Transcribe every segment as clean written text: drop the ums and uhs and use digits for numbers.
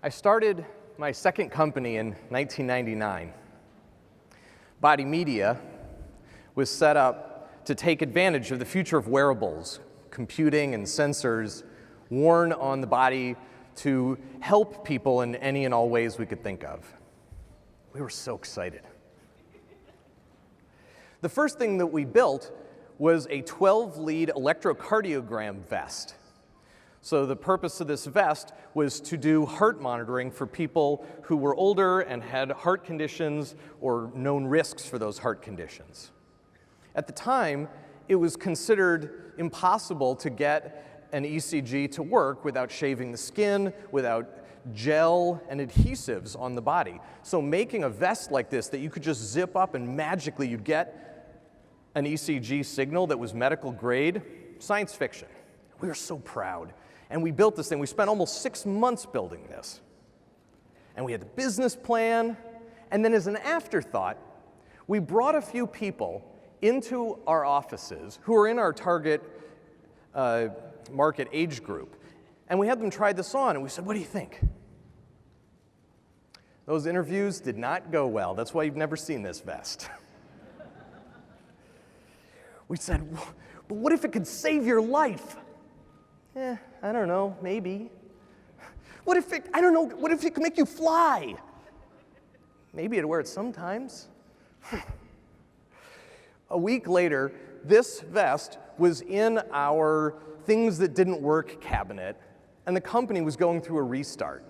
I started my second company in 1999. Body Media was set up to take advantage of the future of wearables, computing and sensors worn on the body to help people in any and all ways we could think of. We were so excited. The first thing that we built was a 12-lead electrocardiogram vest. So the purpose of this vest was to do heart monitoring for people who were older and had heart conditions or known risks for those heart conditions. At the time, it was considered impossible to get an ECG to work without shaving the skin, without gel and adhesives on the body. So making a vest like this that you could just zip up and magically you'd get an ECG signal that was medical grade, science fiction. We were so proud. And we built this thing. We spent almost 6 months building this. And we had the business plan. And then as an afterthought, we brought a few people into our offices who were in our target market age group. And we had them try this on, and we said, what do you think? Those interviews did not go well. That's why you've never seen this vest. We said, but what if it could save your life? I don't know, maybe. What if it, I don't know, what if it could make you fly? Maybe I'd wear it sometimes. A week later, this vest was in our things that didn't work cabinet, and the company was going through a restart.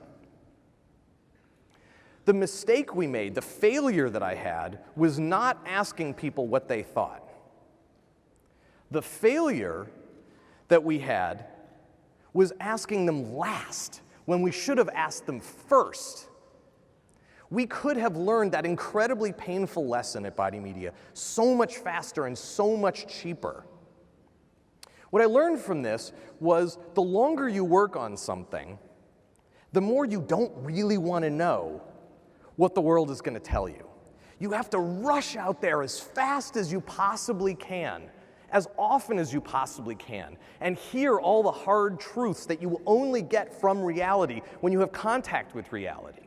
The mistake we made, the failure that I had, was not asking people what they thought. The failure that we had was asking them last, when we should have asked them first. We could have learned that incredibly painful lesson at Body Media so much faster and so much cheaper. What I learned from this was the longer you work on something, the more you don't really want to know what the world is going to tell you. You have to rush out there as fast as you possibly can, as often as you possibly can, and hear all the hard truths that you will only get from reality when you have contact with reality.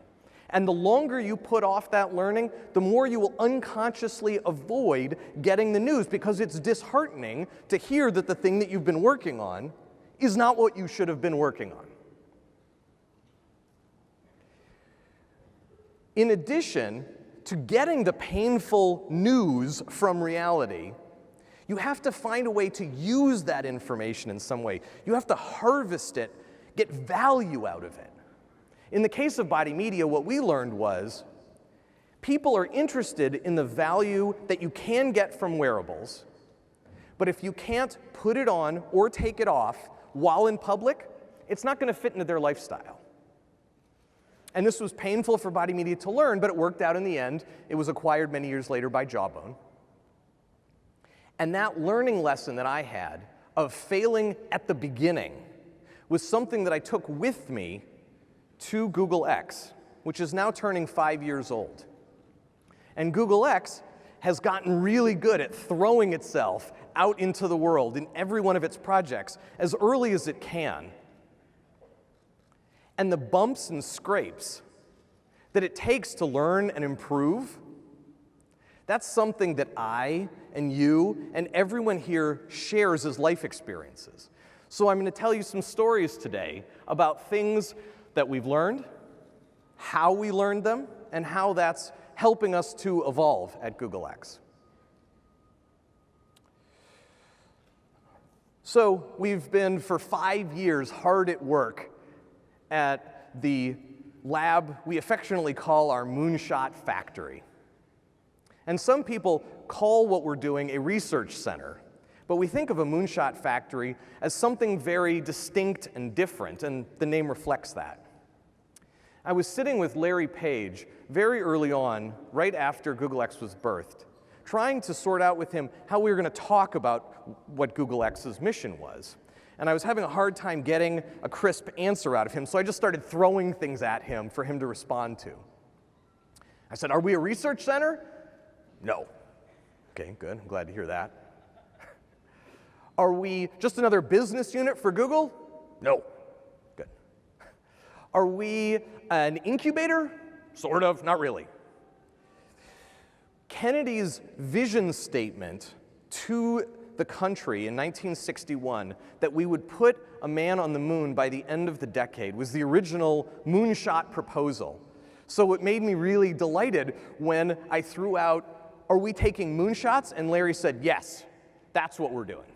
And the longer you put off that learning, the more you will unconsciously avoid getting the news, because it's disheartening to hear that the thing that you've been working on is not what you should have been working on. In addition to getting the painful news from reality, you have to find a way to use that information in some way. You have to harvest it, get value out of it. In the case of Body Media, what we learned was people are interested in the value that you can get from wearables, but if you can't put it on or take it off while in public, it's not going to fit into their lifestyle. And this was painful for Body Media to learn, but it worked out in the end. It was acquired many years later by Jawbone. And that learning lesson that I had of failing at the beginning was something that I took with me to Google X, which is now turning 5 years old. And Google X has gotten really good at throwing itself out into the world in every one of its projects as early as it can. And the bumps and scrapes that it takes to learn and improve, that's something that I and you and everyone here shares as life experiences. So I'm going to tell you some stories today about things that we've learned, how we learned them, and how that's helping us to evolve at Google X. So we've been for 5 years hard at work at the lab we affectionately call our Moonshot factory. And some people call what we're doing a research center, but we think of a Moonshot factory as something very distinct and different, and the name reflects that. I was sitting with Larry Page very early on, right after Google X was birthed, trying to sort out with him how we were going to talk about what Google X's mission was. And I was having a hard time getting a crisp answer out of him, so I just started throwing things at him for him to respond to. I said, "Are we a research center?" "No." "Okay, good. I'm glad to hear that." "Are we just another business unit for Google?" "No." "Good." Are we an incubator? Sort of, not really. Kennedy's vision statement to the country in 1961 that we would put a man on the moon by the end of the decade was the original Moonshot proposal. So it made me really delighted when I threw out, "Are we taking moonshots?" And Larry said, "Yes, that's what we're doing."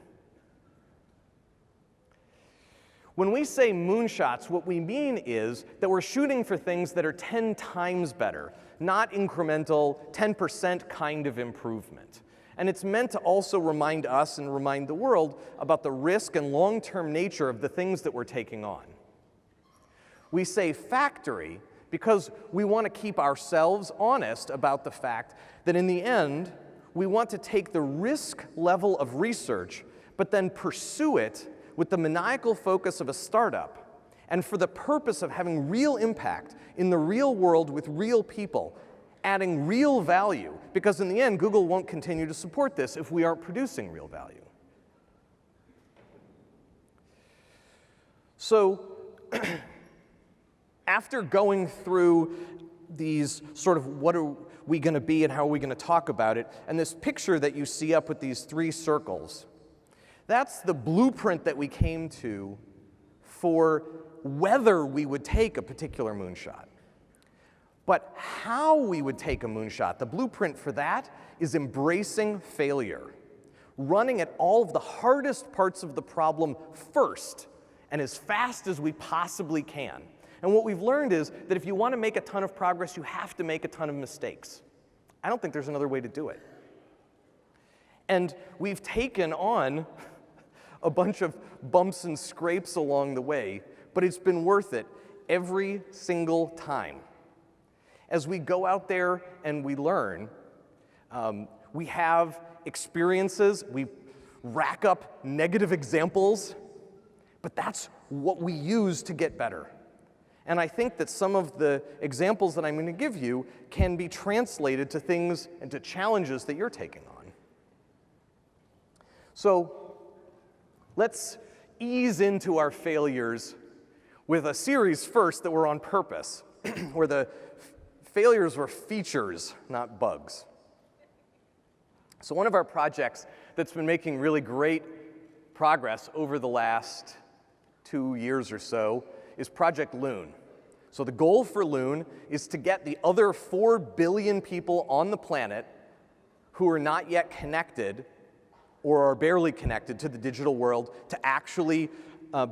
When we say moonshots, what we mean is that we're shooting for things that are 10 times better, not incremental 10% kind of improvement. And it's meant to also remind us and remind the world about the risk and long-term nature of the things that we're taking on. We say factory because we want to keep ourselves honest about the fact that in the end, we want to take the risk level of research, but then pursue it with the maniacal focus of a startup, and for the purpose of having real impact in the real world with real people, adding real value, because in the end, Google won't continue to support this if we aren't producing real value. So, after going through these sort of what are we going to be and how are we going to talk about it, and this picture that you see up with these 3 circles, that's the blueprint that we came to for whether we would take a particular moonshot. But how we would take a moonshot, the blueprint for that is embracing failure, running at all of the hardest parts of the problem first and as fast as we possibly can. And what we've learned is that if you want to make a ton of progress, you have to make a ton of mistakes. I don't think there's another way to do it. And we've taken on a bunch of bumps and scrapes along the way, but it's been worth it every single time. As we go out there and we learn, we have experiences, we rack up negative examples, but that's what we use to get better. And I think that some of the examples that I'm going to give you can be translated to things and to challenges that you're taking on. So let's ease into our failures with a series first that were on purpose, where the failures were features, not bugs. So one of our projects that's been making really great progress over the last 2 years or so is Project Loon. So the goal for Loon is to get the other 4 billion people on the planet who are not yet connected or are barely connected to the digital world to actually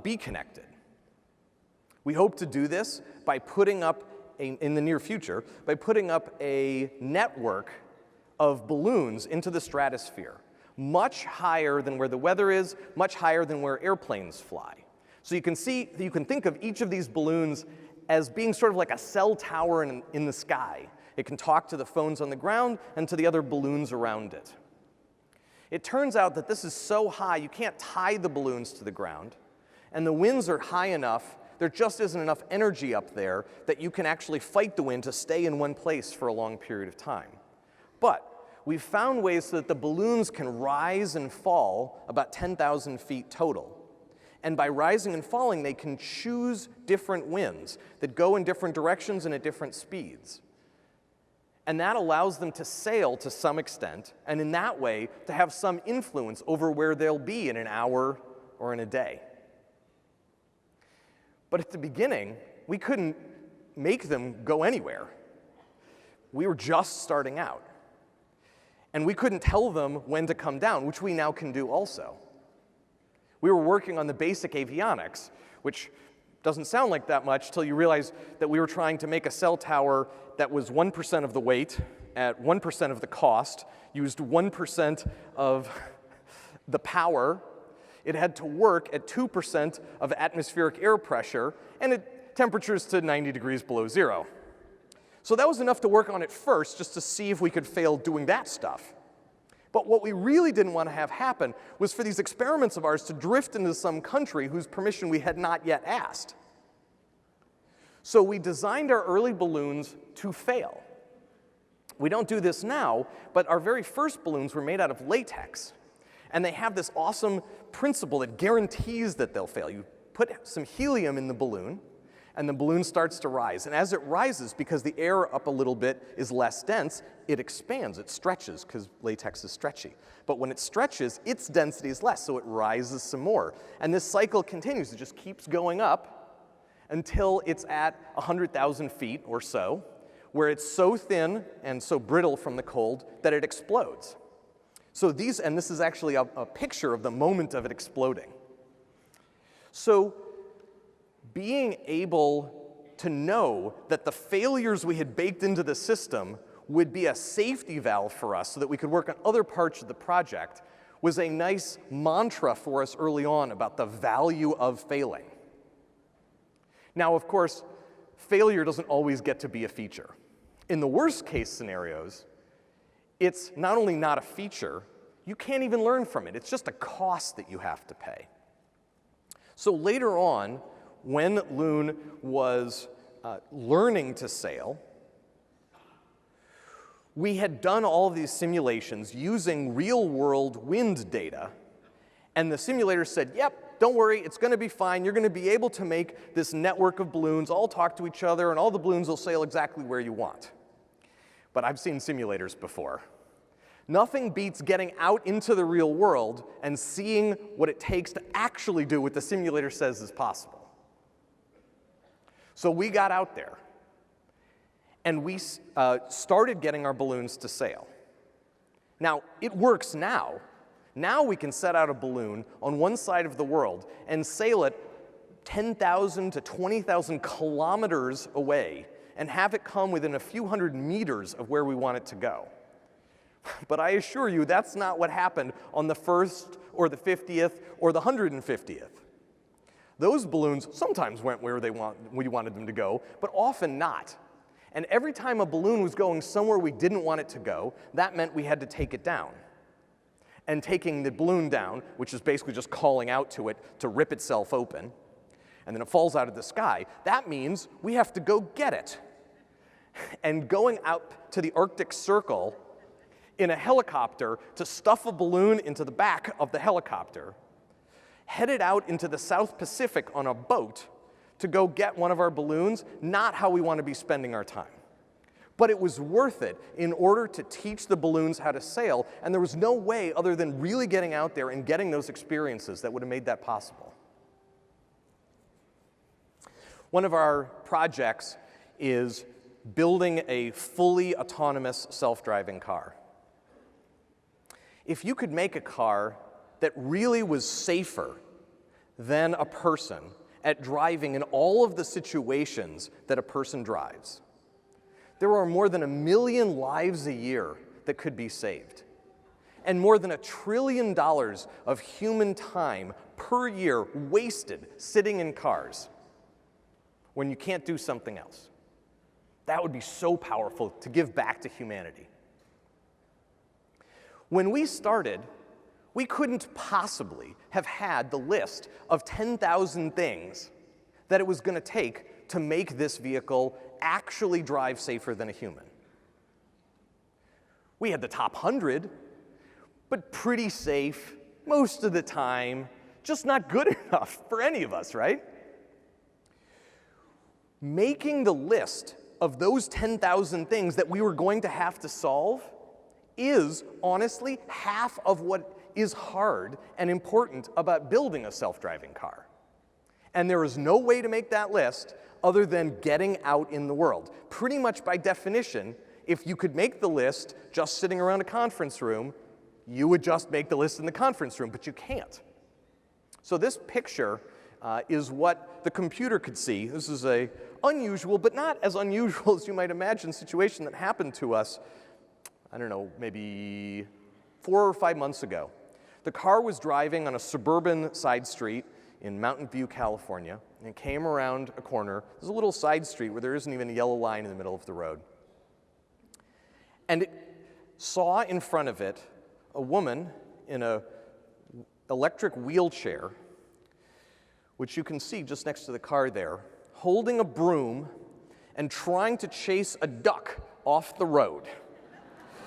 be connected. We hope to do this by putting up, in the near future, by putting up a network of balloons into the stratosphere, much higher than where the weather is, much higher than where airplanes fly. So you can think of each of these balloons as being sort of like a cell tower in the sky. It can talk to the phones on the ground and to the other balloons around it. It turns out that this is so high, you can't tie the balloons to the ground, and the winds are high enough, there just isn't enough energy up there that you can actually fight the wind to stay in one place for a long period of time. But we've found ways so that the balloons can rise and fall about 10,000 feet total. And by rising and falling, they can choose different winds that go in different directions and at different speeds. And that allows them to sail to some extent, and in that way, to have some influence over where they'll be in an hour or in a day. But at the beginning, we couldn't make them go anywhere. We were just starting out. And we couldn't tell them when to come down, which we now can do also. We were working on the basic avionics, which doesn't sound like that much till you realize that we were trying to make a cell tower that was 1% of the weight at 1% of the cost, used 1% of the power. It had to work at 2% of atmospheric air pressure and at temperatures to 90 degrees below zero. So that was enough to work on it first, just to see if we could fail doing that stuff. But what we really didn't want to have happen was for these experiments of ours to drift into some country whose permission we had not yet asked. So we designed our early balloons to fail. We don't do this now, but our very first balloons were made out of latex. And they have this awesome principle that guarantees that they'll fail. You put some helium in the balloon, And the balloon starts to rise. And as it rises, because the air up a little bit is less dense, it expands, it stretches, because latex is stretchy. But when it stretches, its density is less, so it rises some more. And this cycle continues. It just keeps going up until it's at 100,000 feet or so, where it's so thin and so brittle from the cold that it explodes. So and this is actually a picture of the moment of it exploding. So being able to know that the failures we had baked into the system would be a safety valve for us so that we could work on other parts of the project was a nice mantra for us early on about the value of failing. Now, of course, failure doesn't always get to be a feature. In the worst case scenarios, it's not only not a feature, you can't even learn from it. It's just a cost that you have to pay. So later on, when Loon was learning to sail, we had done all of these simulations using real-world wind data, and the simulator said, yep, don't worry, it's going to be fine. You're going to be able to make this network of balloons all talk to each other, and all the balloons will sail exactly where you want. But I've seen simulators before. Nothing beats getting out into the real world and seeing what it takes to actually do what the simulator says is possible. So we got out there, and we started getting our balloons to sail. Now, it works now. Now we can set out a balloon on one side of the world and sail it 10,000 to 20,000 kilometers away and have it come within a few hundred meters of where we want it to go. But I assure you, that's not what happened on the 1st or the 50th or the 150th. Those balloons sometimes went where we wanted them to go, but often not. And every time a balloon was going somewhere we didn't want it to go, that meant we had to take it down. And taking the balloon down, which is basically just calling out to it to rip itself open, and then it falls out of the sky, that means we have to go get it. And going out to the Arctic Circle in a helicopter to stuff a balloon into the back of the helicopter, headed out into the South Pacific on a boat to go get one of our balloons, not how we want to be spending our time. But it was worth it in order to teach the balloons how to sail, and there was no way other than really getting out there and getting those experiences that would have made that possible. One of our projects is building a fully autonomous self-driving car. If you could make a car that really was safer than a person at driving in all of the situations that a person drives, there are more than 1 million lives a year that could be saved, and more than $1 trillion of human time per year wasted sitting in cars when you can't do something else. That would be so powerful to give back to humanity. When we started, we couldn't possibly have had the list of 10,000 things that it was going to take to make this vehicle actually drive safer than a human. We had the top 100, but pretty safe most of the time, just not good enough for any of us, right? Making the list of those 10,000 things that we were going to have to solve is, honestly, half of what is hard and important about building a self-driving car. And there is no way to make that list other than getting out in the world. Pretty much by definition, if you could make the list just sitting around a conference room, you would just make the list in the conference room, but you can't. So this picture is what the computer could see. This is an unusual, but not as unusual as you might imagine, situation that happened to us, I don't know, maybe 4 or 5 months ago. The car was driving on a suburban side street in Mountain View, California, and it came around a corner. There's a little side street where there isn't even a yellow line in the middle of the road. And it saw in front of it a woman in an electric wheelchair, which you can see just next to the car there, holding a broom and trying to chase a duck off the road.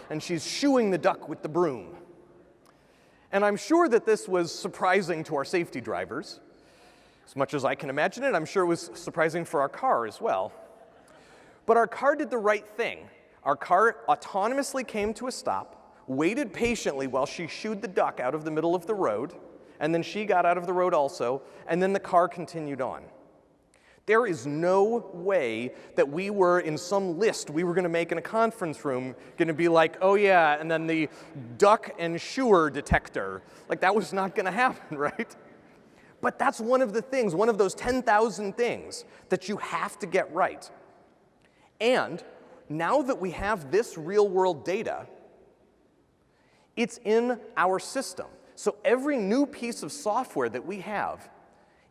And she's shooing the duck with the broom. And I'm sure that this was surprising to our safety drivers, As much as I can imagine it, I'm sure it was surprising for our car as well. But our car did the right thing. Our car autonomously came to a stop, waited patiently while she shooed the duck out of the middle of the road, and then she got out of the road also, and then the car continued on. There is no way that we were in some list we were going to make in a conference room going to be like, oh yeah, and then the duck and shooer detector. Like, that was not going to happen, right? But that's one of the things, one of those 10,000 things that you have to get right. And now that we have this real-world data, it's in our system. So every new piece of software that we have,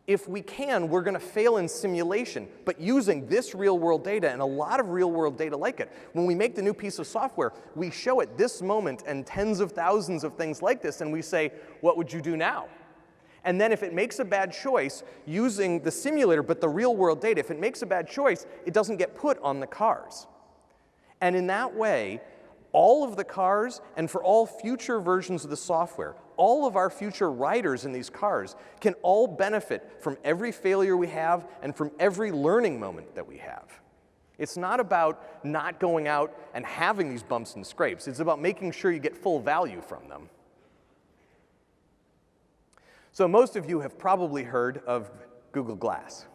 if we can, we're going to fail in simulation, but using this real-world data and a lot of real-world data like it. When we make the new piece of software, we show it this moment and tens of thousands of things like this, and we say, what would you do now? And then if it makes a bad choice using the simulator, but the real-world data, if it makes a bad choice, it doesn't get put on the cars. And in that way, all of the cars, and for all future versions of the software, all of our future riders in these cars can all benefit from every failure we have and from every learning moment that we have. It's not about not going out and having these bumps and scrapes. It's about making sure you get full value from them. So most of you have probably heard of Google Glass.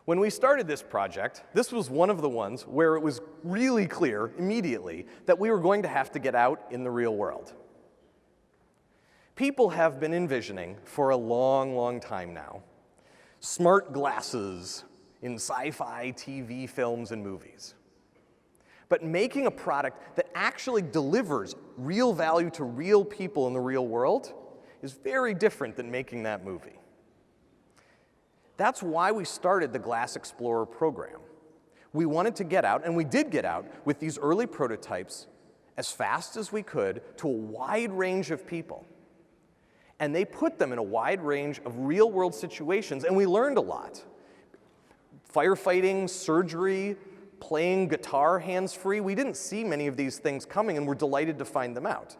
When we started this project, this was one of the ones where it was really clear immediately that we were going to have to get out in the real world. People have been envisioning for a long, long time now smart glasses in sci-fi TV films and movies. But making a product that actually delivers real value to real people in the real world is very different than making that movie. That's why we started the Glass Explorer program. We wanted to get out, and we did get out, with these early prototypes as fast as we could to a wide range of people. And they put them in a wide range of real-world situations, and we learned a lot. Firefighting, surgery, playing guitar hands-free. We didn't see many of these things coming, and we're delighted to find them out.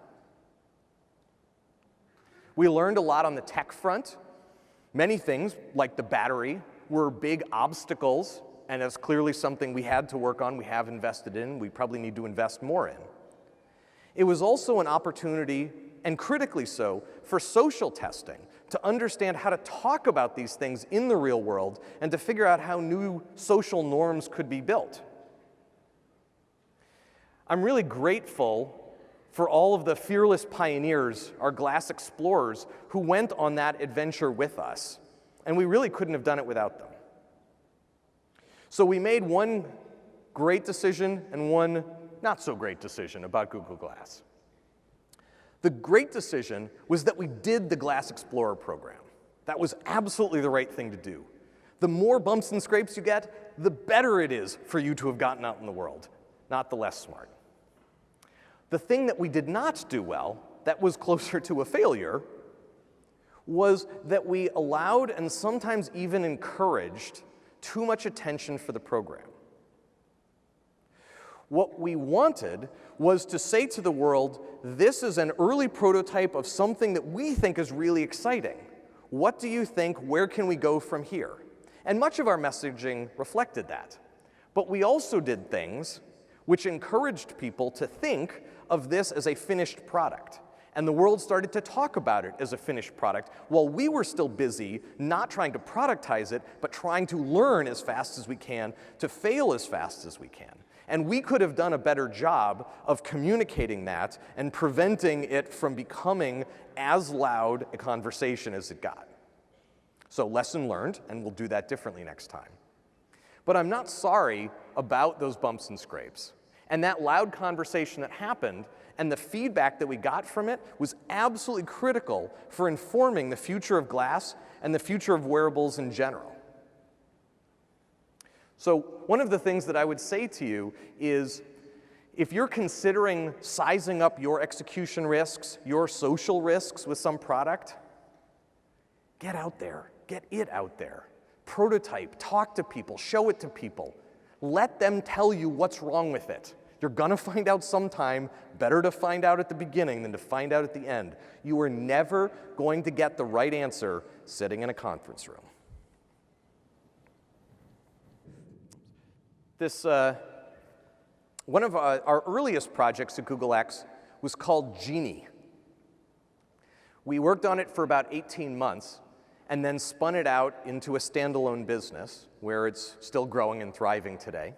We learned a lot on the tech front. Many things, like the battery, were big obstacles, and that's clearly something we had to work on, we have invested in, we probably need to invest more in. It was also an opportunity, and critically so, for social testing, to understand how to talk about these things in the real world and to figure out how new social norms could be built. I'm really grateful for all of the fearless pioneers, our Glass Explorers, who went on that adventure with us. And we really couldn't have done it without them. So we made one great decision and one not so great decision about Google Glass. The great decision was that we did the Glass Explorer program. That was absolutely the right thing to do. The more bumps and scrapes you get, the better it is for you to have gotten out in the world, not the less smart. The thing that we did not do well, that was closer to a failure, was that we allowed and sometimes even encouraged too much attention for the program. What we wanted was to say to the world, this is an early prototype of something that we think is really exciting. What do you think? Where can we go from here? And much of our messaging reflected that. But we also did things which encouraged people to think of this as a finished product. And the world started to talk about it as a finished product while we were still busy not trying to productize it, but trying to learn as fast as we can, to fail as fast as we can. And we could have done a better job of communicating that and preventing it from becoming as loud a conversation as it got. So lesson learned, and we'll do that differently next time. But I'm not sorry about those bumps and scrapes. And that loud conversation that happened and the feedback that we got from it was absolutely critical for informing the future of glass and the future of wearables in general. So one of the things that I would say to you is, if you're considering sizing up your execution risks, your social risks with some product, get out there, get it out there. Prototype, talk to people, show it to people. Let them tell you what's wrong with it. You're gonna find out sometime. Better to find out at the beginning than to find out at the end. You are never going to get the right answer sitting in a conference room. This, one of our earliest projects at Google X was called Genie. We worked on it for about 18 months and then spun it out into a standalone business where it's still growing and thriving today.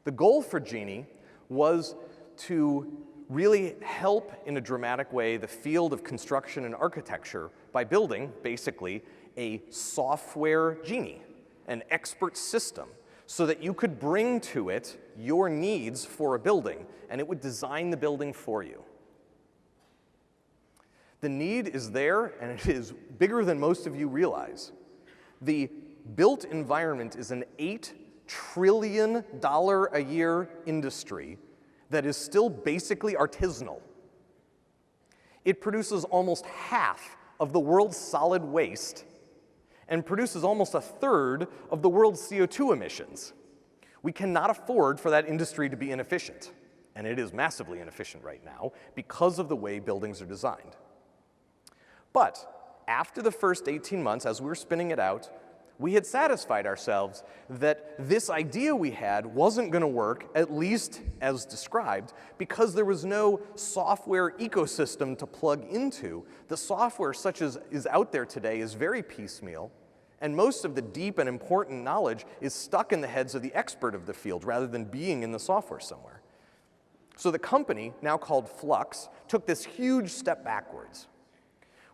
The goal for Genie was to really help in a dramatic way the field of construction and architecture by building, basically, a software genie, an expert system, so that you could bring to it your needs for a building, and it would design the building for you. The need is there, and it is bigger than most of you realize. The built environment is an $8 trillion a year industry that is still basically artisanal. It produces almost half of the world's solid waste and produces almost a third of the world's CO2 emissions. We cannot afford for that industry to be inefficient, and it is massively inefficient right now because of the way buildings are designed. But after the first 18 months, as we were spinning it out, we had satisfied ourselves that this idea we had wasn't going to work, at least as described, because there was no software ecosystem to plug into. The software such as is out there today is very piecemeal, and most of the deep and important knowledge is stuck in the heads of the expert of the field rather than being in the software somewhere. So the company, now called Flux, took this huge step backwards.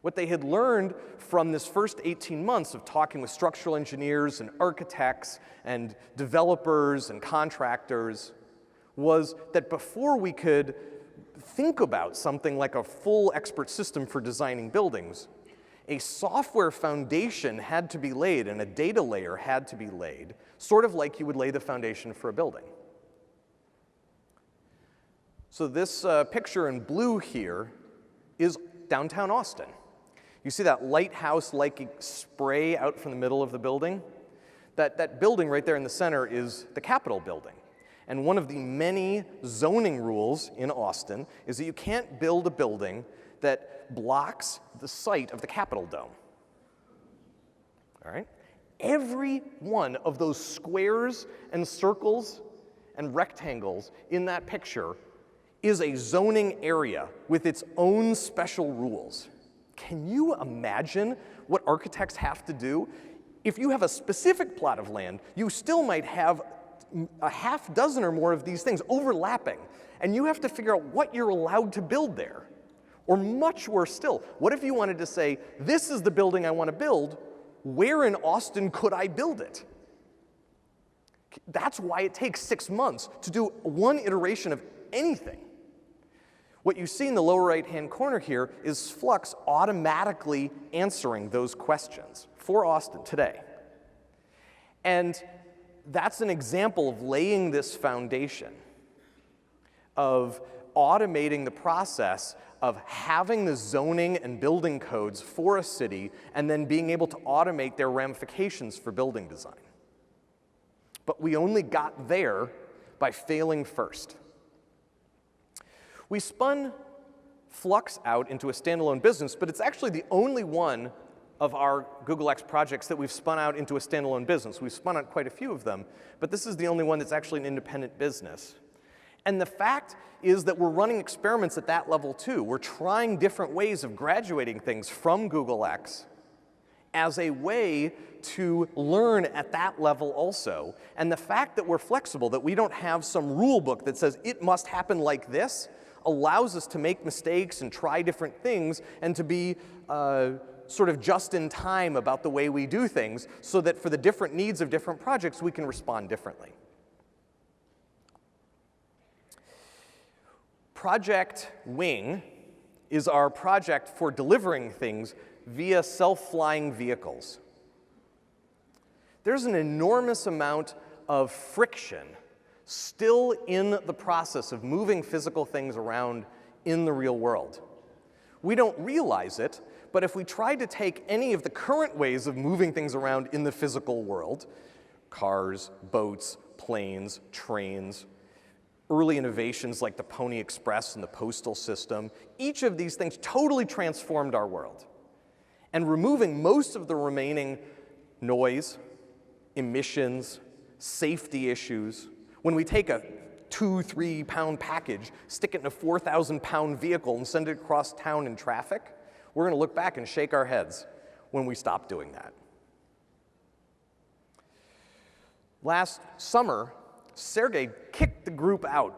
What they had learned from this first 18 months of talking with structural engineers and architects and developers and contractors was that before we could think about something like a full expert system for designing buildings, a software foundation had to be laid and a data layer had to be laid, sort of like you would lay the foundation for a building. So this picture in blue here is downtown Austin. You see that lighthouse-like spray out from the middle of the building? That building right there in the center is the Capitol building. And one of the many zoning rules in Austin is that you can't build a building that blocks the site of the Capitol dome. All right? Every one of those squares and circles and rectangles in that picture is a zoning area with its own special rules. Can you imagine what architects have to do? If you have a specific plot of land, you still might have a half dozen or more of these things overlapping, and you have to figure out what you're allowed to build there. Or much worse still, what if you wanted to say, this is the building I want to build, where in Austin could I build it? That's why it takes 6 months to do one iteration of anything. What you see in the lower right-hand corner here is Flux automatically answering those questions for Austin today. And that's an example of laying this foundation, of automating the process of having the zoning and building codes for a city and then being able to automate their ramifications for building design. But we only got there by failing first. We spun Flux out into a standalone business, but it's actually the only one of our Google X projects that we've spun out into a standalone business. We've spun out quite a few of them, but this is the only one that's actually an independent business. And the fact is that we're running experiments at that level too. We're trying different ways of graduating things from Google X as a way to learn at that level also. And the fact that we're flexible, that we don't have some rule book that says it must happen like this, allows us to make mistakes and try different things and to be sort of just in time about the way we do things so that for the different needs of different projects, we can respond differently. Project Wing is our project for delivering things via self-flying vehicles. There's an enormous amount of friction still in the process of moving physical things around in the real world. We don't realize it, but if we try to take any of the current ways of moving things around in the physical world, cars, boats, planes, trains, early innovations like the Pony Express and the postal system, each of these things totally transformed our world. And removing most of the remaining noise, emissions, safety issues, when we take a 2-3 pound package, stick it in a 4,000 pound vehicle and send it across town in traffic, we're going to look back and shake our heads when we stop doing that. Last summer, Sergey kicked the group out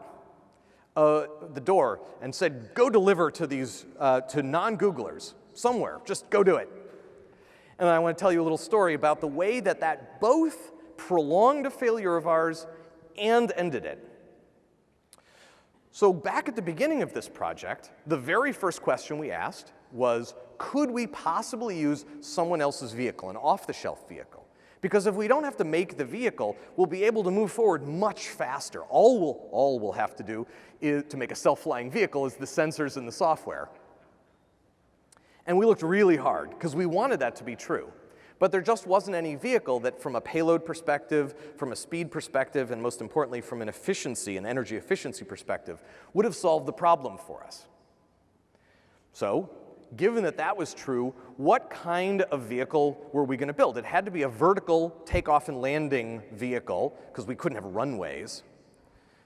the door and said, go deliver to these to non-Googlers somewhere, just go do it. And I want to tell you a little story about the way that that both prolonged a failure of ours and ended it. So back at the beginning of this project, the very first question we asked was, could we possibly use someone else's vehicle, an off-the-shelf vehicle? Because if we don't have to make the vehicle, we'll be able to move forward much faster. All we'll have to do to make a self-flying vehicle is the sensors and the software. And we looked really hard, because we wanted that to be true. But there just wasn't any vehicle that, from a payload perspective, from a speed perspective, and most importantly, from an efficiency and energy efficiency perspective, would have solved the problem for us. So, given that that was true, what kind of vehicle were we going to build? It had to be a vertical takeoff and landing vehicle, because we couldn't have runways.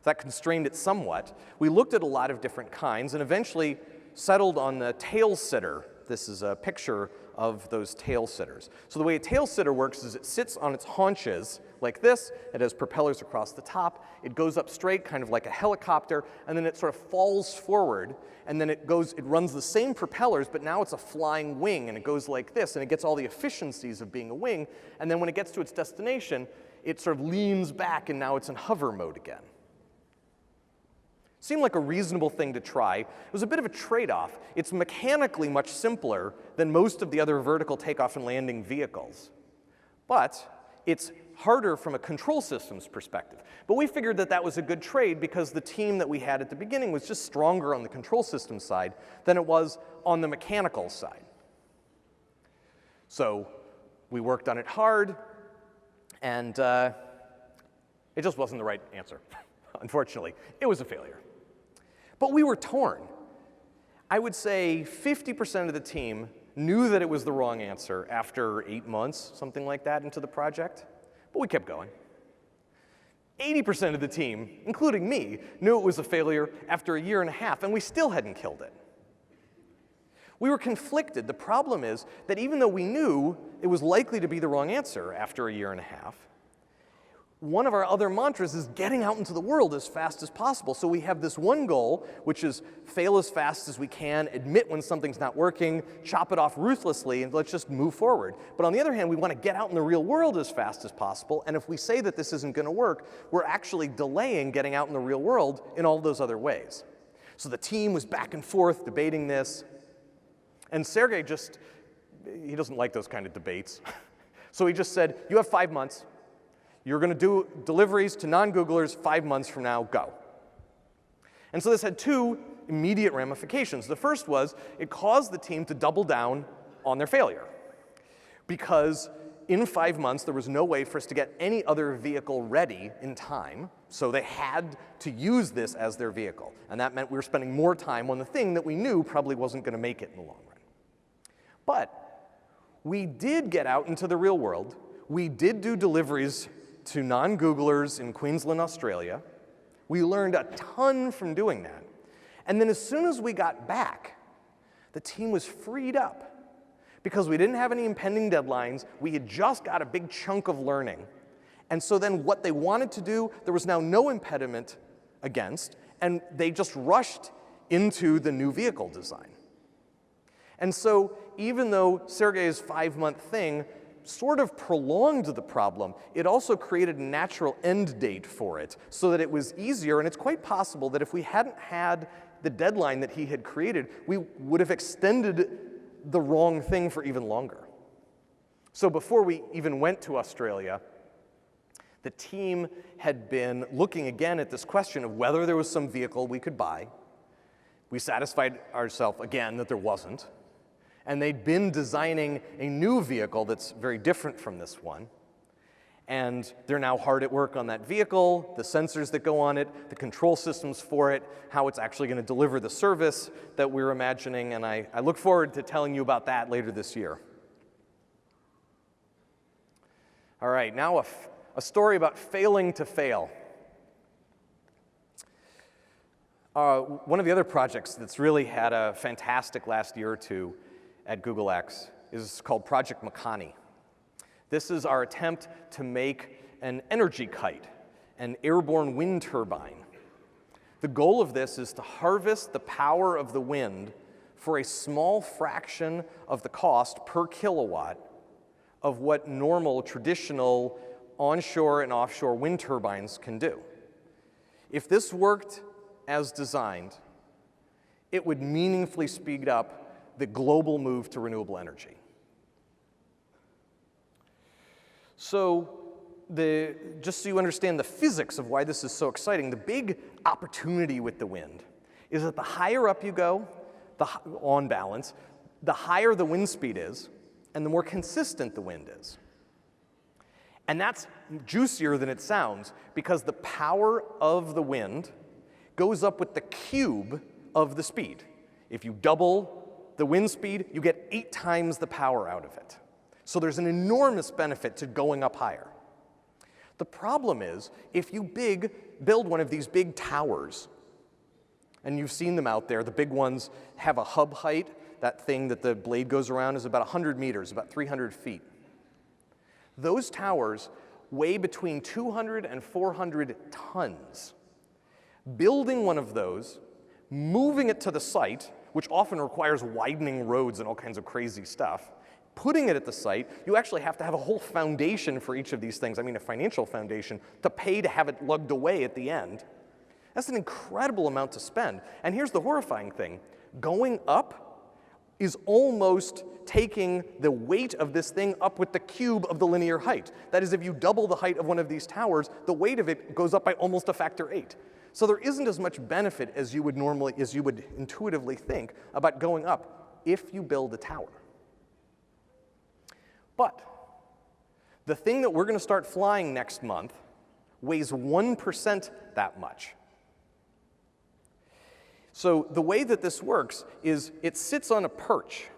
That constrained it somewhat. We looked at a lot of different kinds and eventually settled on the tail sitter. This is a picture of those tail sitters. So the way a tail sitter works is it sits on its haunches like this. It has propellers across the top. It goes up straight, kind of like a helicopter, and then it sort of falls forward, and then it runs the same propellers, but now it's a flying wing, and it goes like this, and it gets all the efficiencies of being a wing, and then when it gets to its destination, it sort of leans back, and now it's in hover mode again. Seemed like a reasonable thing to try. It was a bit of a trade-off. It's mechanically much simpler than most of the other vertical takeoff and landing vehicles. But it's harder from a control systems perspective. But we figured that that was a good trade because the team that we had at the beginning was just stronger on the control system side than it was on the mechanical side. So we worked on it hard, and it just wasn't the right answer. Unfortunately, it was a failure. But we were torn. I would say 50% of the team knew that it was the wrong answer after 8 months, something like that, into the project, but we kept going. 80% of the team, including me, knew it was a failure after a year and a half, and we still hadn't killed it. We were conflicted. The problem is that even though we knew it was likely to be the wrong answer after a year and a half, one of our other mantras is getting out into the world as fast as possible. So we have this one goal, which is fail as fast as we can, admit when something's not working, chop it off ruthlessly, and let's just move forward. But on the other hand, we want to get out in the real world as fast as possible, and if we say that this isn't going to work, we're actually delaying getting out in the real world in all those other ways. So the team was back and forth debating this, and Sergey he doesn't like those kind of debates. So he just said, you have 5 months. You're going to do deliveries to non-Googlers 5 months from now, go. And so this had two immediate ramifications. The first was it caused the team to double down on their failure, because in 5 months there was no way for us to get any other vehicle ready in time, so they had to use this as their vehicle. And that meant we were spending more time on the thing that we knew probably wasn't going to make it in the long run. But we did get out into the real world. We did do deliveries to non-Googlers in Queensland, Australia. We learned a ton from doing that. And then as soon as we got back, the team was freed up because we didn't have any impending deadlines. We had just got a big chunk of learning. And so then what they wanted to do, there was now no impediment against, and they just rushed into the new vehicle design. And so even though Sergey's 5-month thing sort of prolonged the problem, it also created a natural end date for it so that it was easier, and it's quite possible that if we hadn't had the deadline that he had created, we would have extended the wrong thing for even longer. So before we even went to Australia, the team had been looking again at this question of whether there was some vehicle we could buy. We satisfied ourselves again that there wasn't. And they'd been designing a new vehicle that's very different from this one. And they're now hard at work on that vehicle, the sensors that go on it, the control systems for it, how it's actually going to deliver the service that we're imagining, and I look forward to telling you about that later this year. All right, now a story about failing to fail. One of the other projects that's really had a fantastic last year or two at Google X is called Project Makani. This is our attempt to make an energy kite, an airborne wind turbine. The goal of this is to harvest the power of the wind for a small fraction of the cost per kilowatt of what normal, traditional onshore and offshore wind turbines can do. If this worked as designed, it would meaningfully speed up the global move to renewable energy. So just so you understand the physics of why this is so exciting, the big opportunity with the wind is that the higher up you go, on balance, the higher the wind speed is, and the more consistent the wind is. And that's juicier than it sounds, because the power of the wind goes up with the cube of the speed. If you double the wind speed, you get 8 times the power out of it. So there's an enormous benefit to going up higher. The problem is, if you build one of these big towers, and you've seen them out there, the big ones have a hub height, that thing that the blade goes around is about 100 meters, about 300 feet. Those towers weigh between 200 and 400 tons. Building one of those, moving it to the site, which often requires widening roads and all kinds of crazy stuff, putting it at the site, you actually have to have a whole foundation for each of these things. I mean, a financial foundation to pay to have it lugged away at the end. That's an incredible amount to spend. And here's the horrifying thing. Going up is almost taking the weight of this thing up with the cube of the linear height. That is, if you double the height of one of these towers, the weight of it goes up by almost a factor 8. So there isn't as much benefit as you would intuitively think about going up if you build a tower. But the thing that we're going to start flying next month weighs 1% that much. So the way that this works is it sits on a perch.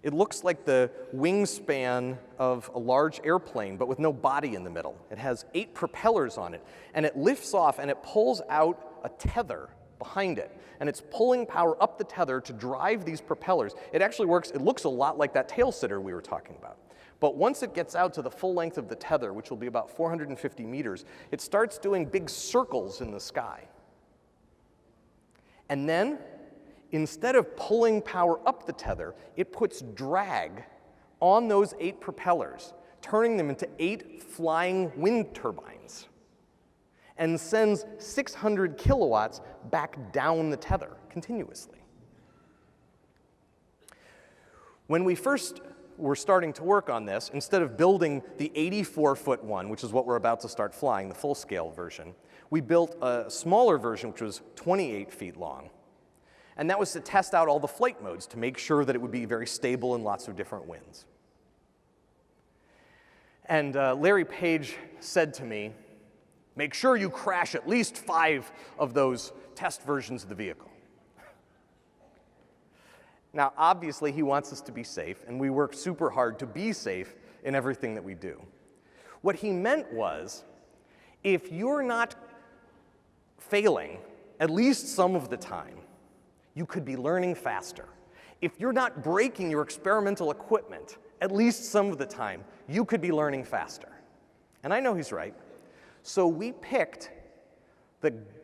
It looks like the wingspan of a large airplane, but with no body in the middle. It has 8 propellers on it, and it lifts off and it pulls out a tether behind it. And it's pulling power up the tether to drive these propellers. It actually works, it looks a lot like that tail sitter we were talking about. But once it gets out to the full length of the tether, which will be about 450 meters, it starts doing big circles in the sky. And then, instead of pulling power up the tether, it puts drag on those 8 propellers, turning them into 8 flying wind turbines, and sends 600 kilowatts back down the tether continuously. When we first were starting to work on this, instead of building the 84-foot one, which is what we're about to start flying, the full-scale version, we built a smaller version, which was 28 feet long. And that was to test out all the flight modes to make sure that it would be very stable in lots of different winds. And Larry Page said to me, make sure you crash at least 5 of those test versions of the vehicle. Now, obviously, he wants us to be safe, and we work super hard to be safe in everything that we do. What he meant was, if you're not failing at least some of the time, you could be learning faster. If you're not breaking your experimental equipment at least some of the time, you could be learning faster. And I know he's right. So we picked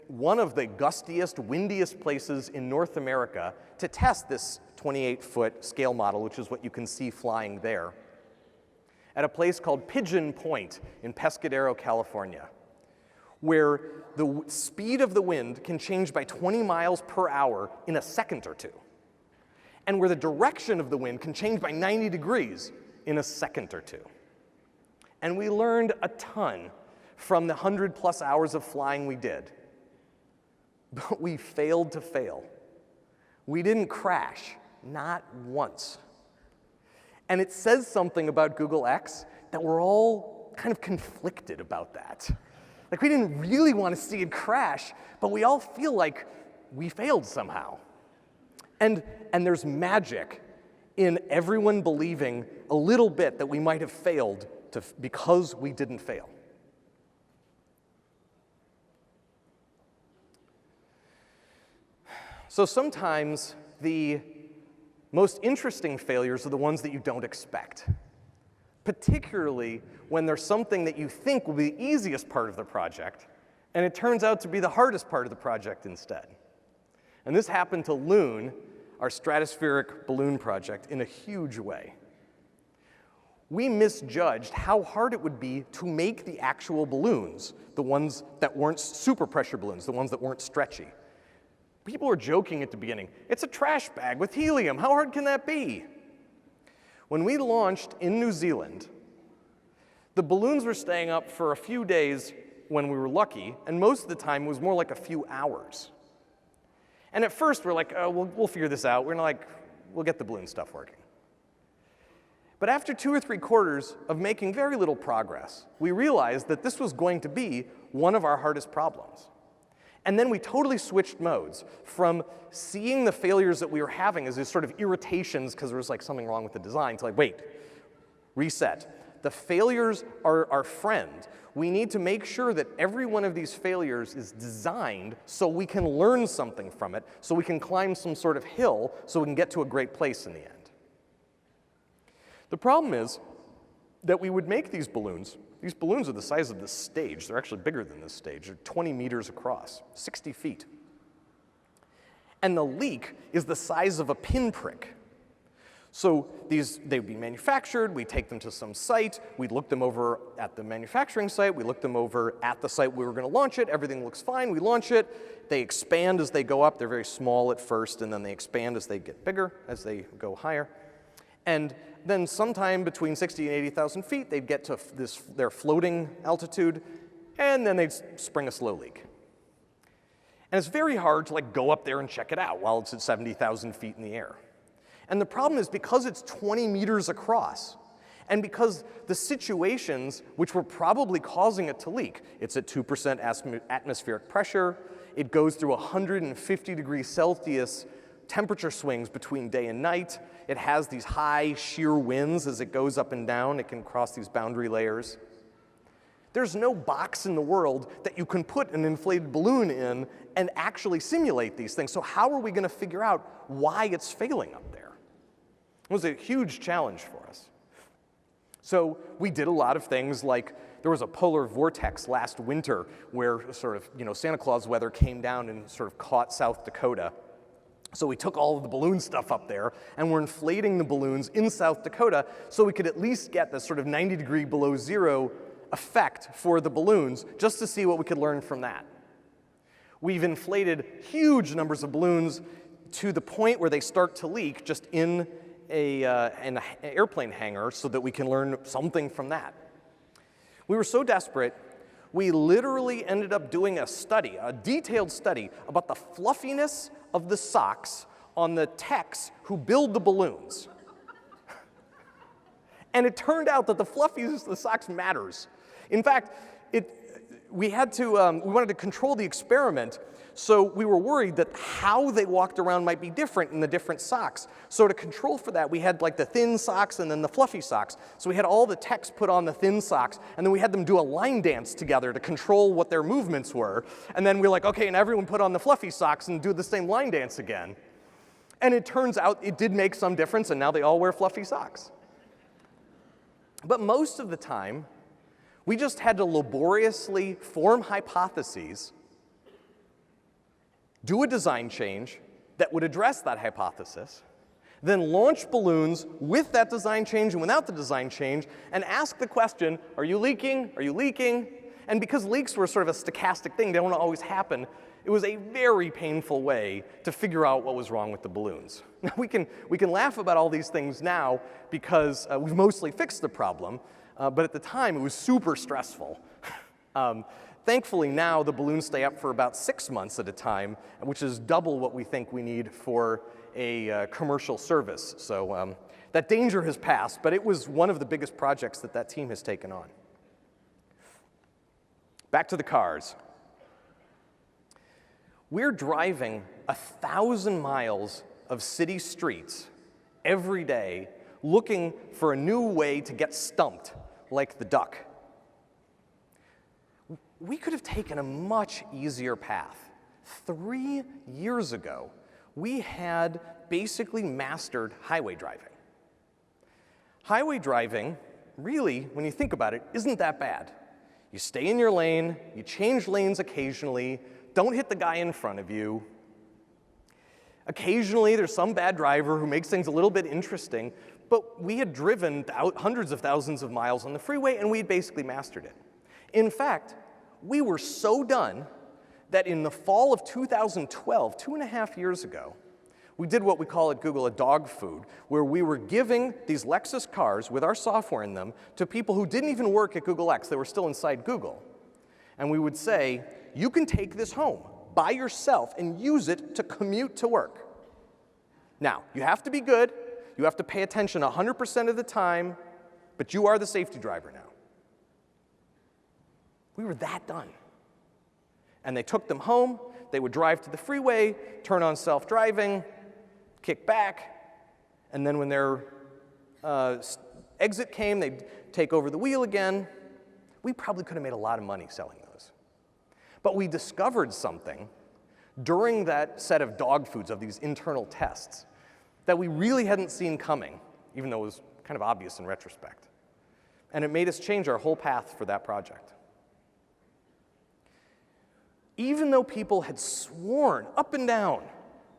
one of the gustiest, windiest places in North America to test this 28-foot scale model, which is what you can see flying there, at a place called Pigeon Point in Pescadero, California, where the speed of the wind can change by 20 miles per hour in a second or two, and where the direction of the wind can change by 90 degrees in a second or two. And we learned a ton from the 100+ hours of flying we did. But we failed to fail. We didn't crash, not once. And it says something about Google X that we're all kind of conflicted about that. Like, we didn't really want to see it crash, but we all feel like we failed somehow. And there's magic in everyone believing a little bit that we might have failed because we didn't fail. So sometimes the most interesting failures are the ones that you don't expect, particularly when there's something that you think will be the easiest part of the project, and it turns out to be the hardest part of the project instead. And this happened to Loon, our stratospheric balloon project, in a huge way. We misjudged how hard it would be to make the actual balloons, the ones that weren't super pressure balloons, the ones that weren't stretchy. People were joking at the beginning, it's a trash bag with helium, how hard can that be? When we launched in New Zealand, the balloons were staying up for a few days when we were lucky, and most of the time it was more like a few hours. And at first we're like, oh, we'll figure this out. We're like, we'll get the balloon stuff working. But after 2 or 3 quarters of making very little progress, we realized that this was going to be one of our hardest problems. And then we totally switched modes from seeing the failures that we were having as these sort of irritations because there was like something wrong with the design to like, wait, reset. The failures are our friend. We need to make sure that every one of these failures is designed so we can learn something from it, so we can climb some sort of hill, so we can get to a great place in the end. The problem is that we would make these balloons. These balloons are the size of this stage. They're actually bigger than this stage. They're 20 meters across, 60 feet. And the leak is the size of a pinprick. So they would be manufactured, we take them to some site, we'd look them over at the manufacturing site, we look them over at the site we were going to launch it, everything looks fine, we launch it, they expand as they go up, they're very small at first, and then they expand as they get bigger, as they go higher. And then sometime between 60 and 80,000 feet, they'd get to their floating altitude, and then they'd spring a slow leak. And it's very hard to like go up there and check it out while it's at 70,000 feet in the air. And the problem is because it's 20 meters across, and because the situations which were probably causing it to leak, it's at 2% atmospheric pressure, it goes through 150 degrees Celsius temperature swings between day and night, it has these high shear winds as it goes up and down, it can cross these boundary layers. There's no box in the world that you can put an inflated balloon in and actually simulate these things. So how are we going to figure out why it's failing up there? It was a huge challenge for us. So we did a lot of things like there was a polar vortex last winter where sort of, Santa Claus weather came down and sort of caught South Dakota. So we took all of the balloon stuff up there and we're inflating the balloons in South Dakota so we could at least get this sort of 90 degree below zero effect for the balloons just to see what we could learn from that. We've inflated huge numbers of balloons to the point where they start to leak just in an airplane hangar so that we can learn something from that. We were so desperate, we literally ended up doing a study, a detailed study about the fluffiness of the socks on the techs who build the balloons. And it turned out that the fluffiness of the socks matters. In fact, we wanted to control the experiment, so we were worried that how they walked around might be different in the different socks. So to control for that, we had like the thin socks and then the fluffy socks. So we had all the techs put on the thin socks, and then we had them do a line dance together to control what their movements were. And then we were like, okay, and everyone put on the fluffy socks and do the same line dance again. And it turns out it did make some difference, and now they all wear fluffy socks. But most of the time, we just had to laboriously form hypotheses, do a design change that would address that hypothesis, then launch balloons with that design change and without the design change, and ask the question, are you leaking? Are you leaking? And because leaks were sort of a stochastic thing, they don't always happen, it was a very painful way to figure out what was wrong with the balloons. Now, we can laugh about all these things now because we've mostly fixed the problem, but at the time it was super stressful. Thankfully now the balloons stay up for about 6 months at a time, which is double what we think we need for a commercial service. So that danger has passed, but it was one of the biggest projects that team has taken on. Back to the cars. We're driving 1,000 miles of city streets every day looking for a new way to get stumped like the duck. We could have taken a much easier path. 3 years ago, we had basically mastered highway driving. Highway driving, really, when you think about it, isn't that bad. You stay in your lane, you change lanes occasionally, don't hit the guy in front of you. Occasionally, there's some bad driver who makes things a little bit interesting, but we had driven hundreds of thousands of miles on the freeway, and we'd basically mastered it. In fact, we were so done that in the fall of 2012, 2.5 years ago, we did what we call at Google a dog food, where we were giving these Lexus cars with our software in them to people who didn't even work at Google X. They were still inside Google. And we would say, you can take this home by yourself and use it to commute to work. Now, you have to be good. You have to pay attention 100% of the time, but you are the safety driver now. We were that done. And they took them home. They would drive to the freeway, turn on self-driving, kick back, and then when their exit came, they'd take over the wheel again. We probably could have made a lot of money selling those. But we discovered something during that set of dog foods, of these internal tests, that we really hadn't seen coming, even though it was kind of obvious in retrospect. And it made us change our whole path for that project. Even though people had sworn up and down,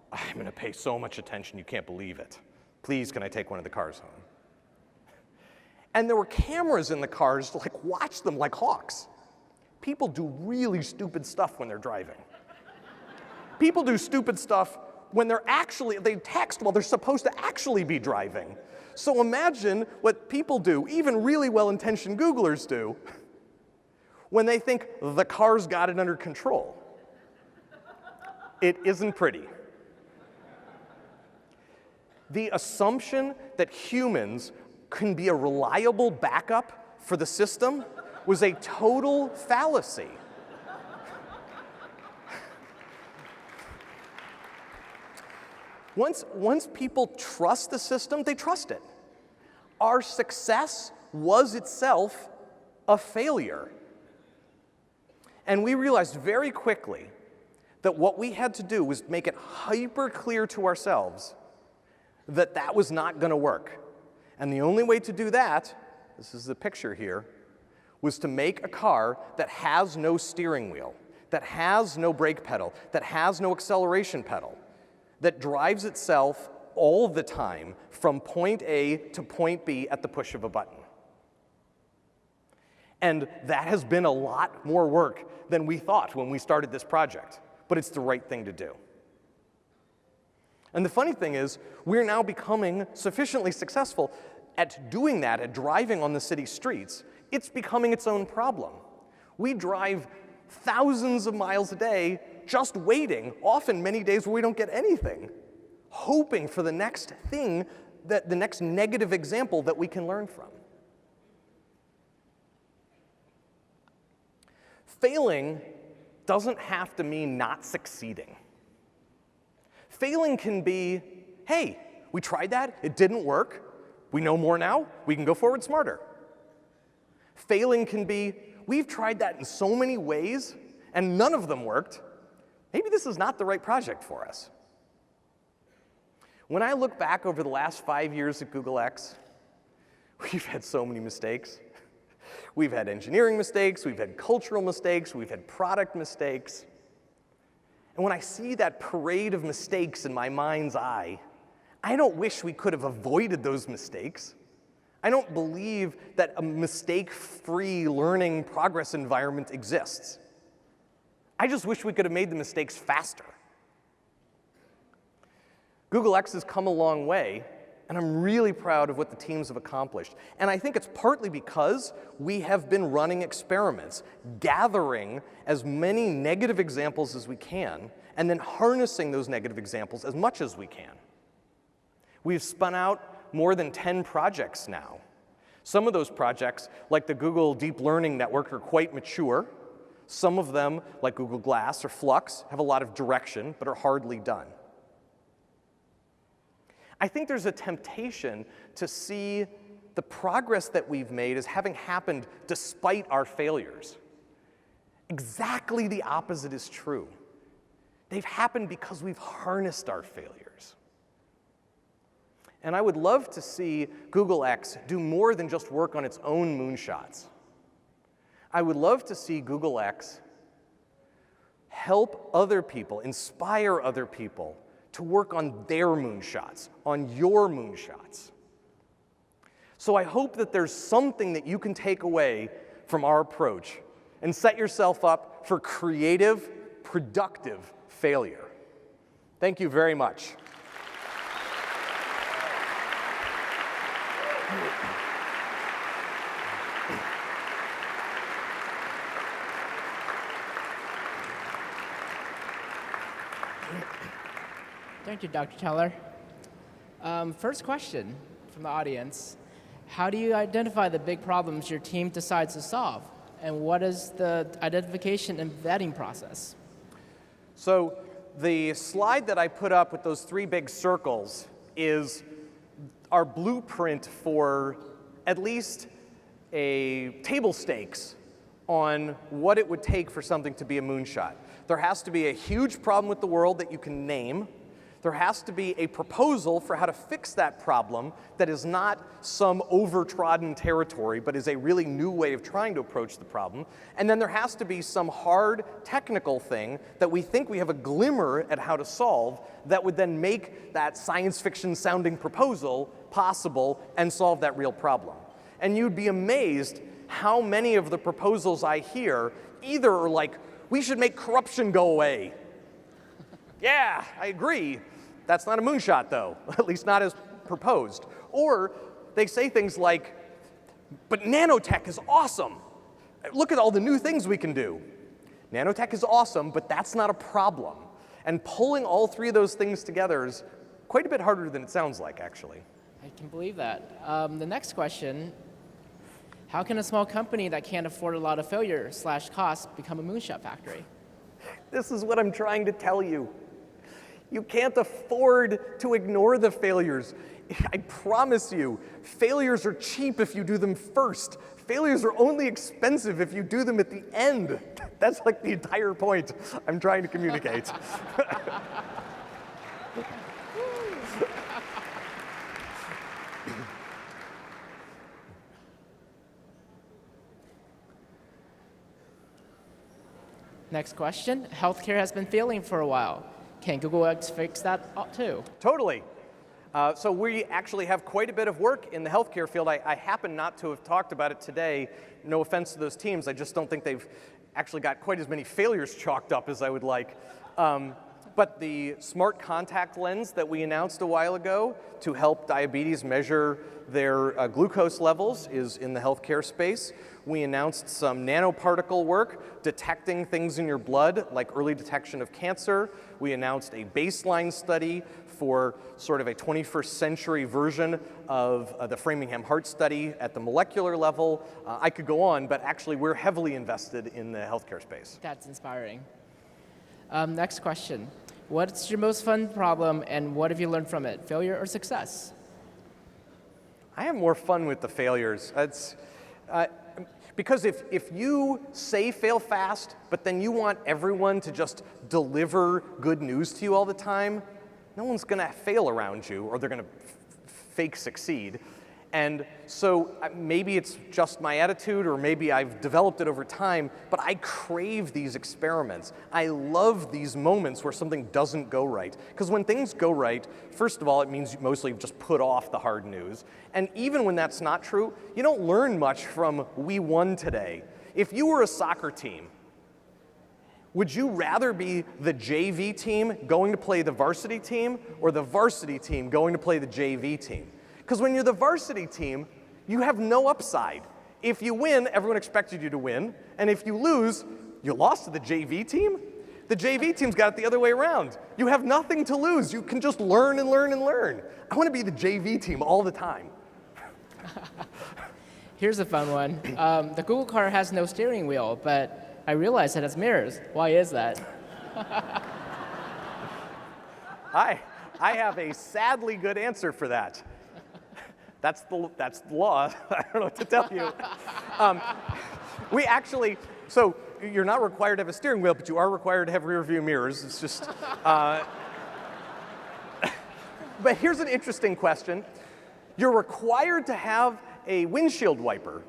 I'm going to pay so much attention, you can't believe it. Please, can I take one of the cars home? And there were cameras in the cars to watch them like hawks. People do really stupid stuff when they're driving. People do stupid stuff when they text while they're supposed to actually be driving. So imagine what people do, even really well-intentioned Googlers do, when they think the car's got it under control. It isn't pretty. The assumption that humans can be a reliable backup for the system was a total fallacy. Once people trust the system, they trust it. Our success was itself a failure. And we realized very quickly that what we had to do was make it hyper clear to ourselves that that was not going to work. And the only way to do that, this is the picture here, was to make a car that has no steering wheel, that has no brake pedal, that has no acceleration pedal, that drives itself all the time from point A to point B at the push of a button. And that has been a lot more work than we thought when we started this project, but it's the right thing to do. And the funny thing is, we're now becoming sufficiently successful at doing that, at driving on the city streets. It's becoming its own problem. We drive thousands of miles a day just waiting, often many days where we don't get anything, hoping for the next thing, the next negative example that we can learn from. Failing doesn't have to mean not succeeding. Failing can be, hey, we tried that, it didn't work, we know more now, we can go forward smarter. Failing can be, we've tried that in so many ways, and none of them worked. Maybe this is not the right project for us. When I look back over the last 5 years at Google X, we've had so many mistakes. We've had engineering mistakes, we've had cultural mistakes, we've had product mistakes. And when I see that parade of mistakes in my mind's eye, I don't wish we could have avoided those mistakes. I don't believe that a mistake-free learning progress environment exists. I just wish we could have made the mistakes faster. Google X has come a long way, and I'm really proud of what the teams have accomplished. And I think it's partly because we have been running experiments, gathering as many negative examples as we can, and then harnessing those negative examples as much as we can. We've spun out more than 10 projects now. Some of those projects, like the Google Deep Learning Network, are quite mature. Some of them, like Google Glass or Flux, have a lot of direction, but are hardly done. I think there's a temptation to see the progress that we've made as having happened despite our failures. Exactly the opposite is true. They've happened because we've harnessed our failures. And I would love to see Google X do more than just work on its own moonshots. I would love to see Google X help other people, inspire other people to work on their moonshots, on your moonshots. So I hope that there's something that you can take away from our approach and set yourself up for creative, productive failure. Thank you very much. Thank you, Dr. Teller. First question from the audience. How do you identify the big problems your team decides to solve? And what is the identification and vetting process? So the slide that I put up with those 3 big circles is our blueprint for at least a table stakes on what it would take for something to be a moonshot. There has to be a huge problem with the world that you can name. There has to be a proposal for how to fix that problem that is not some overtrodden territory, but is a really new way of trying to approach the problem. And then there has to be some hard technical thing that we think we have a glimmer at how to solve that would then make that science fiction sounding proposal possible and solve that real problem. And you'd be amazed how many of the proposals I hear either are like, we should make corruption go away. Yeah, I agree. That's not a moonshot, though, at least not as proposed. Or they say things like, but nanotech is awesome. Look at all the new things we can do. Nanotech is awesome, but that's not a problem. And pulling all 3 of those things together is quite a bit harder than it sounds like, actually. I can believe that. The next question, how can a small company that can't afford a lot of failure/cost become a moonshot factory? This is what I'm trying to tell you. You can't afford to ignore the failures. I promise you, failures are cheap if you do them first. Failures are only expensive if you do them at the end. That's like the entire point I'm trying to communicate. Next question, healthcare has been failing for a while. Can Google X fix that too? Totally. So we actually have quite a bit of work in the healthcare field. I happen not to have talked about it today. No offense to those teams. I just don't think they've actually got quite as many failures chalked up as I would like. But the smart contact lens that we announced a while ago to help diabetes measure their glucose levels is in the healthcare space. We announced some nanoparticle work detecting things in your blood, like early detection of cancer. We announced a baseline study for sort of a 21st century version of the Framingham Heart Study at the molecular level. I could go on, but actually we're heavily invested in the healthcare space. That's inspiring. Next question. What's your most fun problem and what have you learned from it, failure or success? I have more fun with the failures. Because if you say fail fast, but then you want everyone to just deliver good news to you all the time, no one's going to fail around you, or they're going to fake succeed. And so maybe it's just my attitude, or maybe I've developed it over time, but I crave these experiments. I love these moments where something doesn't go right. Because when things go right, first of all, it means you mostly just put off the hard news. And even when that's not true, you don't learn much from "we won today." If you were a soccer team, would you rather be the JV team going to play the varsity team, or the varsity team going to play the JV team? Because when you're the varsity team, you have no upside. If you win, everyone expected you to win. And if you lose, you lost to the JV team. The JV team's got it the other way around. You have nothing to lose. You can just learn and learn and learn. I want to be the JV team all the time. Here's a fun one. The Google car has no steering wheel, but I realize it has mirrors. Why is that? I have a sadly good answer for that. That's the law. I don't know what to tell you. We actually, so you're not required to have a steering wheel, but you are required to have rear view mirrors. It's just, but here's an interesting question. You're required to have a windshield wiper,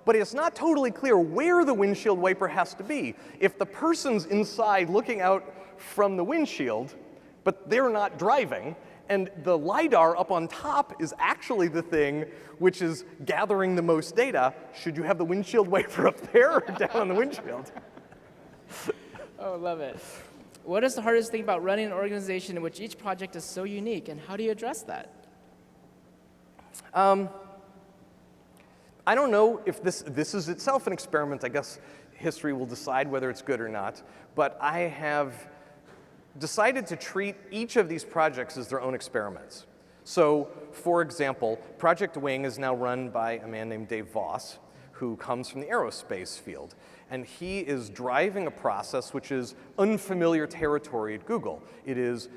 but it's not totally clear where the windshield wiper has to be. If the person's inside looking out from the windshield, but they're not driving, and the LiDAR up on top is actually the thing which is gathering the most data, should you have the windshield wiper up there or down on the windshield? Oh, love it. What is the hardest thing about running an organization in which each project is so unique, and how do you address that? I don't know if this is itself an experiment. I guess history will decide whether it's good or not. But I have decided to treat each of these projects as their own experiments. So, for example, Project Wing is now run by a man named Dave Voss, who comes from the aerospace field. And he is driving a process which is unfamiliar territory at Google. It is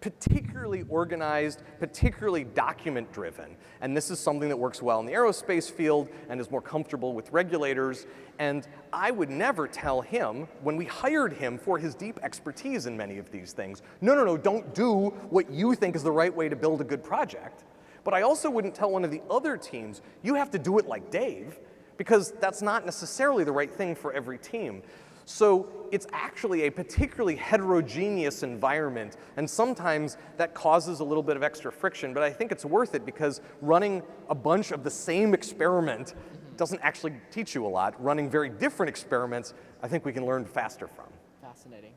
particularly organized, particularly document-driven. And this is something that works well in the aerospace field and is more comfortable with regulators. And I would never tell him, when we hired him for his deep expertise in many of these things, no, don't do what you think is the right way to build a good project. But I also wouldn't tell one of the other teams, you have to do it like Dave, because that's not necessarily the right thing for every team. So it's actually a particularly heterogeneous environment, and sometimes that causes a little bit of extra friction, but I think it's worth it because running a bunch of the same experiment doesn't actually teach you a lot. Running very different experiments, I think we can learn faster from. Fascinating.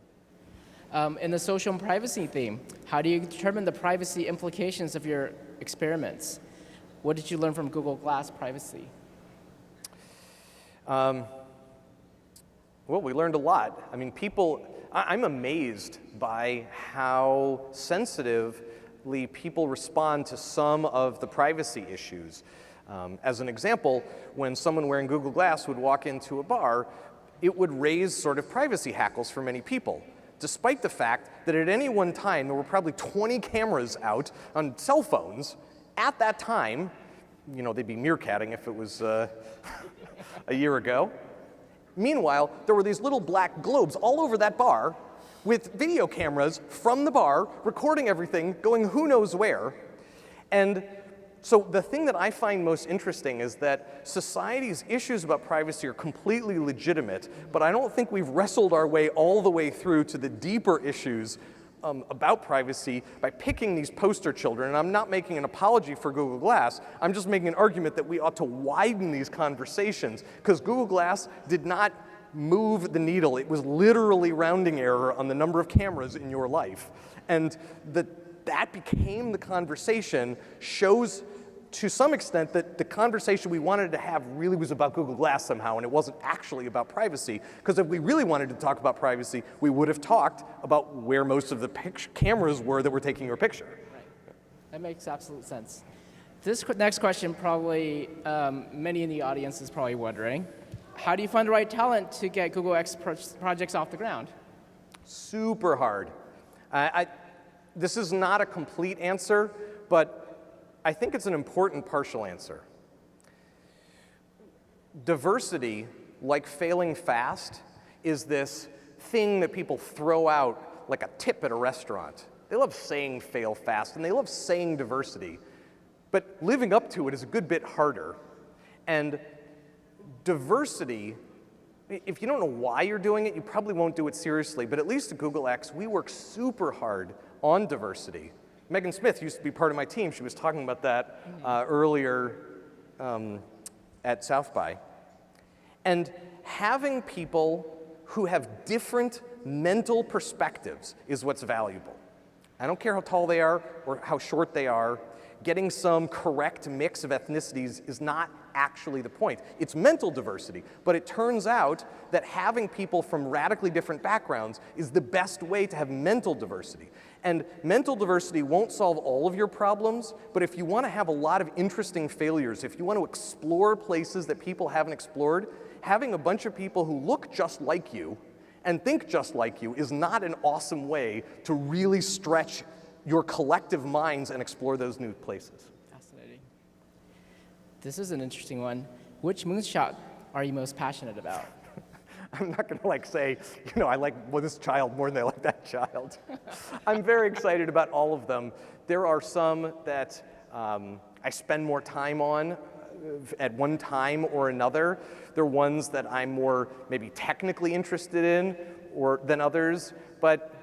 In the social and privacy theme, how do you determine the privacy implications of your experiments? What did you learn from Google Glass privacy? Well, we learned a lot. I mean, I'm amazed by how sensitively people respond to some of the privacy issues. As an example, when someone wearing Google Glass would walk into a bar, it would raise sort of privacy hackles for many people, despite the fact that at any one time there were probably 20 cameras out on cell phones. At that time, you know, they'd be meerkatting if it was a year ago. Meanwhile, there were these little black globes all over that bar with video cameras from the bar recording everything, going who knows where. And so the thing that I find most interesting is that society's issues about privacy are completely legitimate, but I don't think we've wrestled our way all the way through to the deeper issues about privacy by picking these poster children. And I'm not making an apology for Google Glass. I'm just making an argument that we ought to widen these conversations, because Google Glass did not move the needle. It was literally rounding error on the number of cameras in your life. And that became the conversation, shows to some extent that the conversation we wanted to have really was about Google Glass somehow, and it wasn't actually about privacy. Because if we really wanted to talk about privacy, we would have talked about where most of the cameras were that were taking your picture. Right. That makes absolute sense. This next question probably, many in the audience is probably wondering, how do you find the right talent to get Google X projects off the ground? Super hard. This is not a complete answer, but I think it's an important partial answer. Diversity, like failing fast, is this thing that people throw out like a tip at a restaurant. They love saying fail fast, and they love saying diversity. But living up to it is a good bit harder. And diversity, if you don't know why you're doing it, you probably won't do it seriously. But at least at Google X, we work super hard on diversity. Megan Smith used to be part of my team. She was talking about that earlier at South by. And having people who have different mental perspectives is what's valuable. I don't care how tall they are or how short they are. Getting some correct mix of ethnicities is not actually the point. It's mental diversity, but it turns out that having people from radically different backgrounds is the best way to have mental diversity. And mental diversity won't solve all of your problems, but if you want to have a lot of interesting failures, if you want to explore places that people haven't explored, having a bunch of people who look just like you and think just like you is not an awesome way to really stretch your collective minds and explore those new places. Fascinating. This is an interesting one. Which moonshot are you most passionate about? I'm not going to like say, you know, I like this child more than I like that child. I'm very excited about all of them. There are some that I spend more time on at one time or another. There are ones that I'm more maybe technically interested in than others, but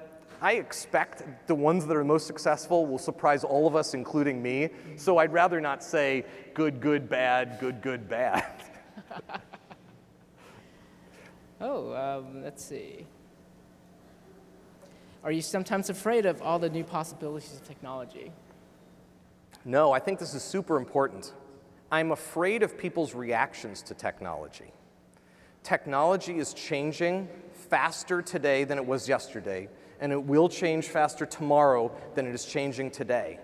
I expect the ones that are most successful will surprise all of us, including me. So I'd rather not say good, good, bad, good, good, bad. Let's see. Are you sometimes afraid of all the new possibilities of technology? No, I think this is super important. I'm afraid of people's reactions to technology. Technology is changing faster today than it was yesterday, and it will change faster tomorrow than it is changing today.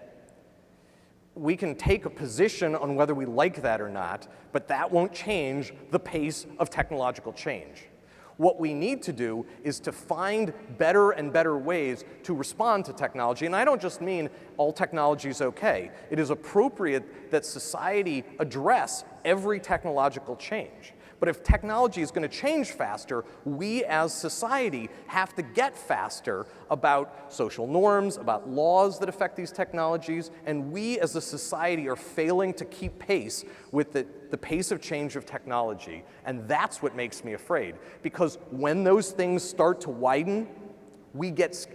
We can take a position on whether we like that or not, but that won't change the pace of technological change. What we need to do is to find better and better ways to respond to technology. And I don't just mean all technology is okay. It is appropriate that society address every technological change. But if technology is going to change faster, we as society have to get faster about social norms, about laws that affect these technologies, and we as a society are failing to keep pace with the pace of change of technology. And that's what makes me afraid, because when those things start to widen,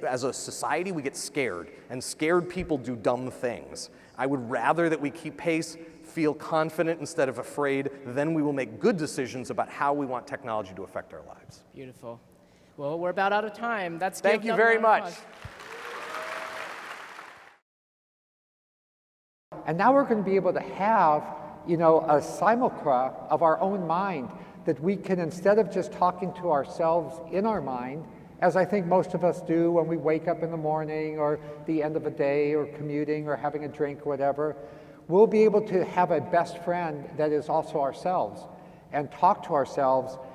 as a society, we get scared, and scared people do dumb things. I would rather that we keep pace, feel confident instead of afraid, then we will make good decisions about how we want technology to affect our lives. Beautiful. Well, we're about out of time. Thank you very much. And now we're going to be able to have, you know, a simulacra of our own mind that we can, instead of just talking to ourselves in our mind, as I think most of us do when we wake up in the morning or the end of a day or commuting or having a drink or whatever, we'll be able to have a best friend that is also ourselves and talk to ourselves